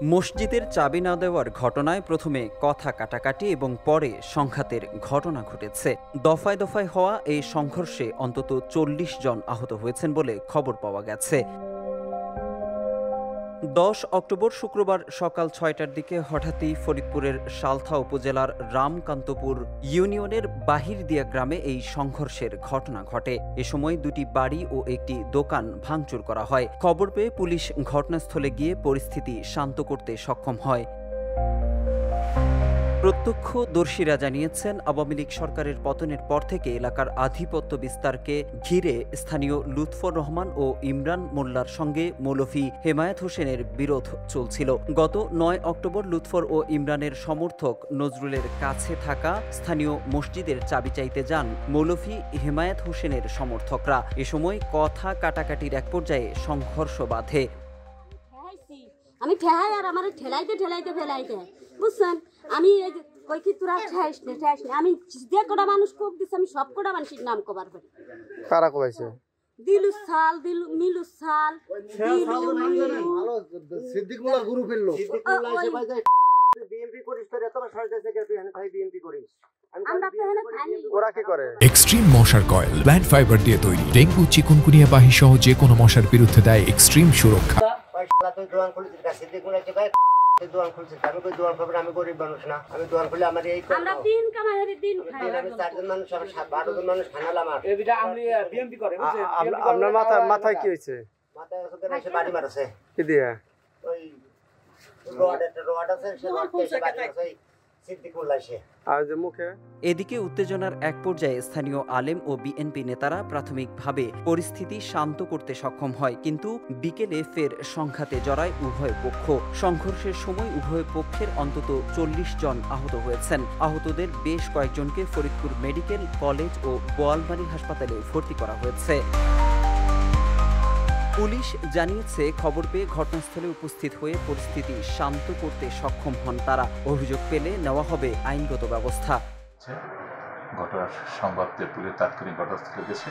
মসজিদের চাবি না দেওয়ার ঘটনায় প্রথমে কথা কাটাকাটি এবং পরে সংঘাতের ঘটনা ঘটেছে। দফায় দফায় হওয়া এই সংঘর্ষে অন্তত ৪০ জন আহত হয়েছেন বলে খবর পাওয়া গেছে। ১০ অক্টোবর শুক্রবার সকাল ৬টার দিকে হঠাৎই ফরিদপুরের সালথা উপজেলার রামকান্তপুর ইউনিয়নের বাহিরদিয়া গ্রামে এই সংঘর্ষের ঘটনা ঘটে। এ সময় দুটি বাড়ি ও একটি দোকান ভাঙচুর করা হয়। খবর পেয়ে পুলিশ ঘটনাস্থলে গিয়ে পরিস্থিতি শান্ত করতে সক্ষম হয়। প্রত্যক্ষদর্শীরা জানিয়েছেন, আওয়ামী লীগ সরকারের পতনের পর থেকে এলাকার আধিপত্য বিস্তারকে ঘিরে স্থানীয় লুৎফর রহমান ও ইমরান মোল্লার সঙ্গে মৌলভী হেমায়েত হোসেনের বিরোধ চলছিল। গত ৯ অক্টোবর লুৎফর ও ইমরানের সমর্থক নজরুলের কাছে থাকা স্থানীয় মসজিদের চাবি চাইতে যান মৌলভী হেমায়েত হোসেনের সমর্থকরা। এ সময় কথা কাটাকাটির এক পর্যায়ে সংঘর্ষ বাধে। আমি ঠেহাই আর আমার ঠেলাইতে বুঝছেন, আমি কই কি তোরা ঠেস নে আমি যে কটা মানুষ কোপ দিছে আমি সব কটা মানুষের নাম কভার করি। কারা কোবাইছে? মিলু সাল সিদ্দিক মোল্লার গুরু ফেললো। বিএমপি করিস তোর এত সরকার থেকে তুই ভাই বিএমপি করিস। ওরা কি করে? এক্সট্রিম মশার কয়েল প্ল্যান্ট ফাইবার দিয়ে তৈরি। ডেঙ্গু, চিকুনগুনিয়া বাহি সহ যে কোনো মশার বিরুদ্ধে দেয় এক্সট্রিম সুরক্ষা। আমি গরিব মানুষ না, আমি দোয়ান খুলে আমার এই আমরা দিন কামাই দিন খাই। আমি 4 জন মানুষ, 12 জন মানুষ খানালাম। আর এটা আমি বিএমপি করে বুঝছেন। আপনার মাথায় কি হয়েছে? মাথায় এসে বাড়ি মারছে। কি দিয়া? ওই রড আছে, সে রড এসে বাড়ি মারছে। এদিকে উত্তেজনার এক পর্যায়ে স্থানীয় আলেম ও বিএনপি নেতারা প্রাথমিকভাবে পরিস্থিতি শান্ত করতে সক্ষম হয়, কিন্তু বিকেলে ফের সংঘাতে জড়ায় উভয় পক্ষ। সংঘর্ষের সময় উভয় পক্ষের অন্তত ৪০ জন আহত হয়েছেন। আহতদের বেশ কয়েকজনকে ফরিদপুর মেডিকেল কলেজ ও বোয়ালমারী হাসপাতালে ভর্তি করা হয়েছে। পুলিশ জানিয়েছে, খবর পেয়ে ঘটনাস্থলে উপস্থিত হয়ে পরিস্থিতি শান্ত করতে সক্ষম হন তারা। অভিযোগ পেলে নেওয়া হবে আইনগত ব্যবস্থা। ঘটনার সংবাদ পেয়ে পুলিশ তাৎক্ষণিক ঘটনাস্থলে গেছে।